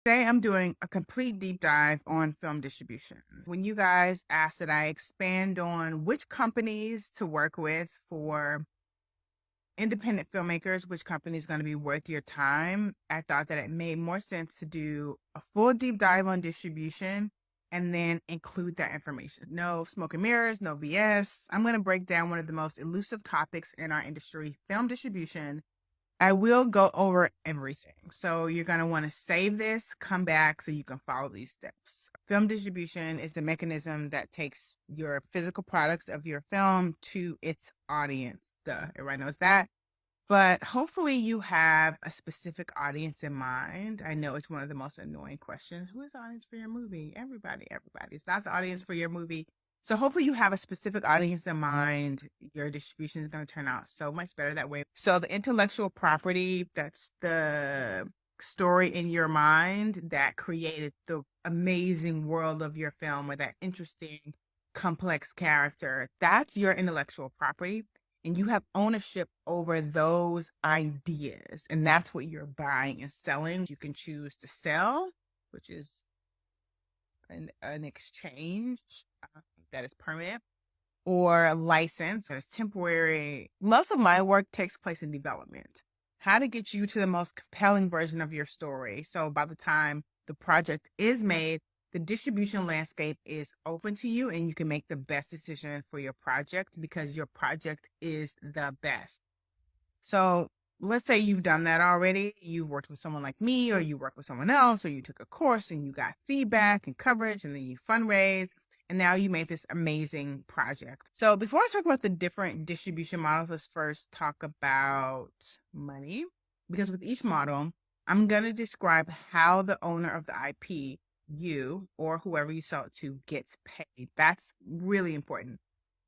Today, I'm doing a complete deep dive on film distribution. When you guys asked that I expand on which companies to work with for independent filmmakers, which company is going to be worth your time, I thought that it made more sense to do a full deep dive on distribution and then include that information. No smoke and mirrors, no BS. I'm going to break down one of the most elusive topics in our industry, film distribution. I will go over everything. So you're going to want to save this, come back so you can follow these steps. Film distribution is the mechanism that takes your physical products of your film to its audience. Duh, everybody knows that. But hopefully you have a specific audience in mind. I know it's one of the most annoying questions. Who is the audience for your movie? Everybody. It's not the audience for your movie. So hopefully you have a specific audience in mind. Your distribution is going to turn out so much better that way. So the intellectual property, that's the story in your mind that created the amazing world of your film, or that interesting, complex character, that's your intellectual property. And you have ownership over those ideas. And that's what you're buying and selling. You can choose to sell, which is an exchange that is permanent, or a license or temporary. Most of my work takes place in development. How to get you to the most compelling version of your story. So by the time the project is made, the distribution landscape is open to you and you can make the best decision for your project because your project is the best. So let's say you've done that already. You've worked with someone like me, or you work with someone else, or you took a course and you got feedback and coverage, and then you fundraise, and now you made this amazing project. So before I talk about the different distribution models, let's first talk about money, because with each model, I'm going to describe how the owner of the IP, you or whoever you sell it to, gets paid. That's really important.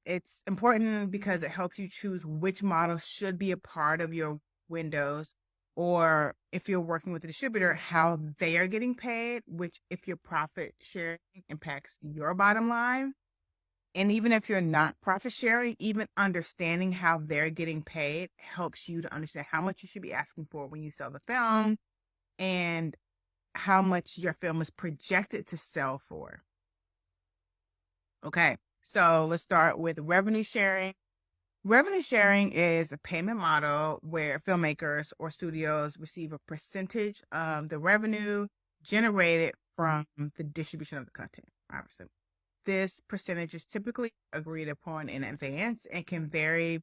It's important because it helps you choose which model should be a part of your windows, or if you're working with a distributor, how they are getting paid, which if your profit sharing impacts your bottom line. And even if you're not profit sharing, even understanding how they're getting paid helps you to understand how much you should be asking for when you sell the film and how much your film is projected to sell for. Okay, so let's start with revenue sharing. Revenue sharing is a payment model where filmmakers or studios receive a percentage of the revenue generated from the distribution of the content, obviously. This percentage is typically agreed upon in advance and can vary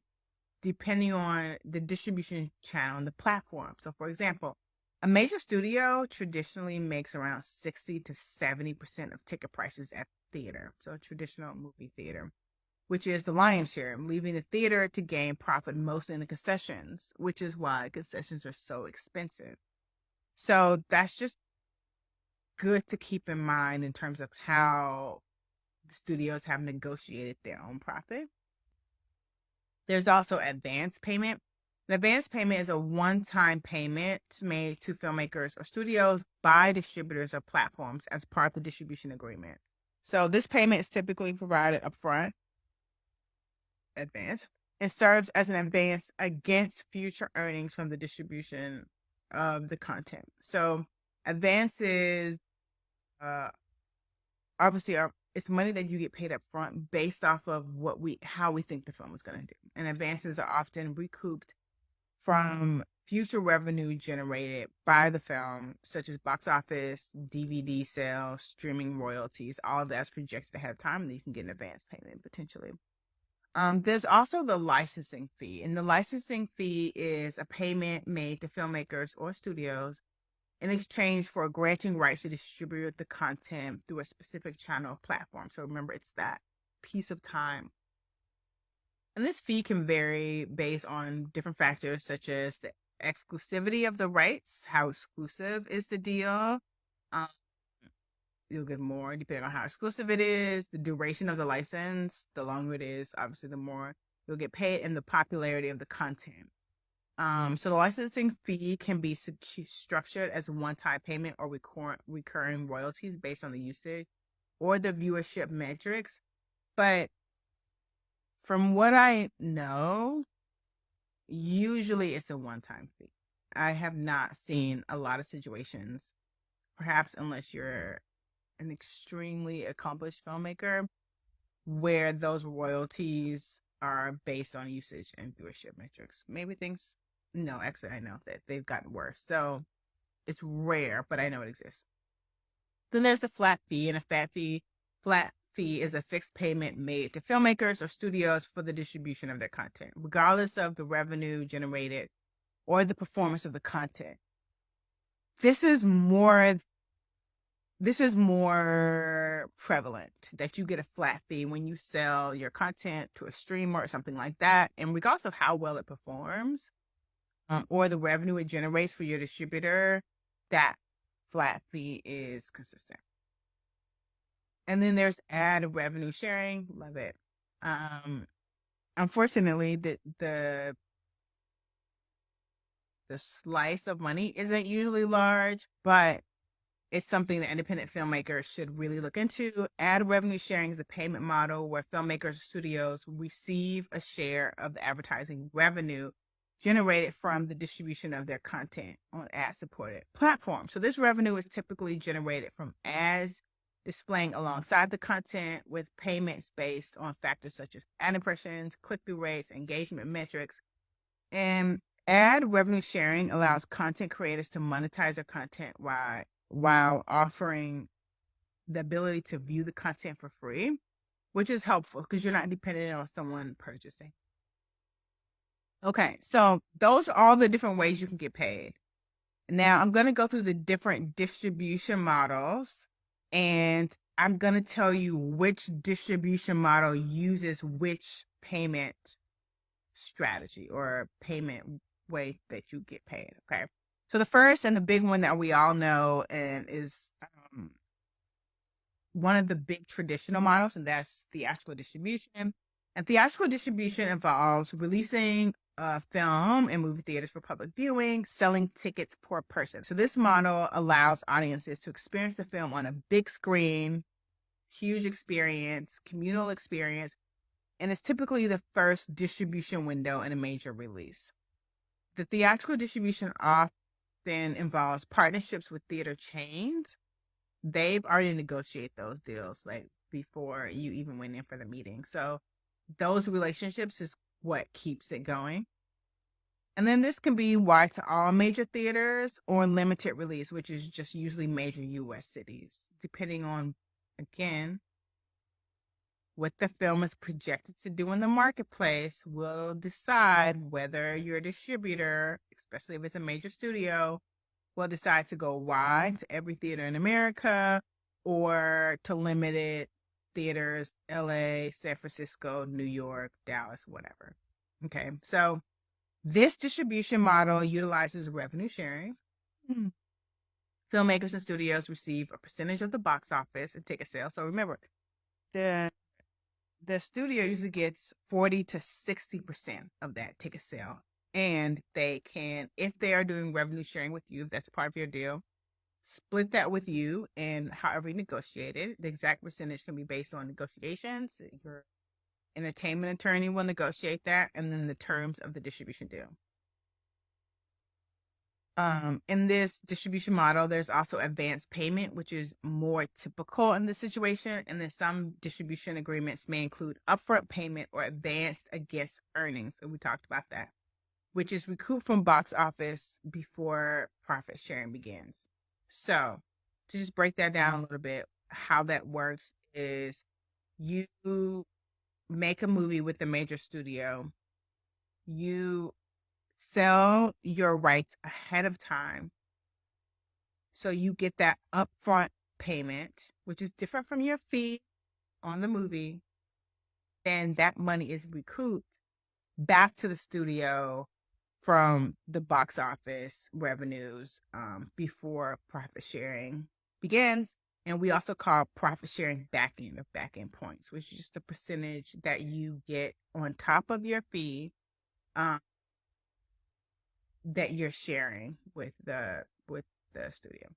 depending on the distribution channel and the platform. So, for example, a major studio traditionally makes around 60 to 70% of ticket prices at theater, so a traditional movie theater, which is the lion's share, leaving the theater to gain profit mostly in the concessions, which is why concessions are so expensive. So that's just good to keep in mind in terms of how the studios have negotiated their own profit. There's also advance payment. An advance payment is a one-time payment made to filmmakers or studios by distributors or platforms as part of the distribution agreement. So this payment is typically provided upfront, advance, and serves as an advance against future earnings from the distribution of the content. So advances obviously it's money that you get paid up front based off of how we think the film is going to do. And advances are often recouped from future revenue generated by the film, such as box office, DVD sales, streaming royalties, all of that's projected ahead of time, and you can get an advance payment potentially. There's also the licensing fee, and the licensing fee is a payment made to filmmakers or studios in exchange for granting rights to distribute the content through a specific channel or platform. So remember, it's that piece of time. And this fee can vary based on different factors, such as the exclusivity of the rights, how exclusive is the deal. You'll get more depending on how exclusive it is, the duration of the license. The longer it is, obviously, the more you'll get paid, and the popularity of the content. So the licensing fee can be structured as a one-time payment or recurring royalties based on the usage or the viewership metrics. But from what I know, usually it's a one-time fee. I have not seen a lot of situations, perhaps unless you're an extremely accomplished filmmaker, where those royalties are based on usage and viewership metrics. Maybe things, no, actually, I know that they've gotten worse. So it's rare, but I know it exists. Then there's the flat fee, and flat fee is a fixed payment made to filmmakers or studios for the distribution of their content, regardless of the revenue generated or the performance of the content. This is more prevalent, that you get a flat fee when you sell your content to a streamer or something like that. And regardless of how well it performs, or the revenue it generates for your distributor, that flat fee is consistent. And then there's ad revenue sharing. Love it. Unfortunately, the slice of money isn't usually large, but it's something that independent filmmakers should really look into. Ad revenue sharing is a payment model where filmmakers and studios receive a share of the advertising revenue generated from the distribution of their content on ad-supported platforms. So this revenue is typically generated from ads displaying alongside the content, with payments based on factors such as ad impressions, click-through rates, engagement metrics. And ad revenue sharing allows content creators to monetize their content while offering the ability to view the content for free, which is helpful because you're not dependent on someone purchasing. Okay, so those are all the different ways you can get paid. Now I'm going to go through the different distribution models, and I'm going to tell you which distribution model uses which payment strategy or payment way that you get paid. Okay. So the first and the big one that we all know and is one of the big traditional models, and that's theatrical distribution. And theatrical distribution involves releasing a film in movie theaters for public viewing, selling tickets per person. So this model allows audiences to experience the film on a big screen, huge experience, communal experience, and it's typically the first distribution window in a major release. The theatrical distribution often involves partnerships with theater chains. They've already negotiated those deals like before you even went in for the meeting. So those relationships is what keeps it going. And then this can be wide to all major theaters or limited release, which is just usually major US cities, depending on, again, what the film is projected to do in the marketplace will decide whether your distributor, especially if it's a major studio, will decide to go wide to every theater in America or to limited theaters, LA, San Francisco, New York, Dallas, whatever. Okay, so this distribution model utilizes revenue sharing. Filmmakers and studios receive a percentage of the box office and ticket sales. So remember, the studio usually gets 40 to 60% of that ticket sale. And they can, if they are doing revenue sharing with you, if that's part of your deal, split that with you and however you negotiate it. The exact percentage can be based on negotiations. Your entertainment attorney will negotiate that, and then the terms of the distribution deal. In this distribution model, there's also advance payment, which is more typical in this situation. And then some distribution agreements may include upfront payment or advance against earnings. So we talked about that, which is recouped from box office before profit sharing begins. So to just break that down a little bit, how that works is you make a movie with a major studio. You sell your rights ahead of time. So you get that upfront payment, which is different from your fee on the movie. And that money is recouped back to the studio from the box office revenues before profit sharing begins. And we also call profit sharing back-end or back-end points, which is just a percentage that you get on top of your fee that you're sharing with the studio.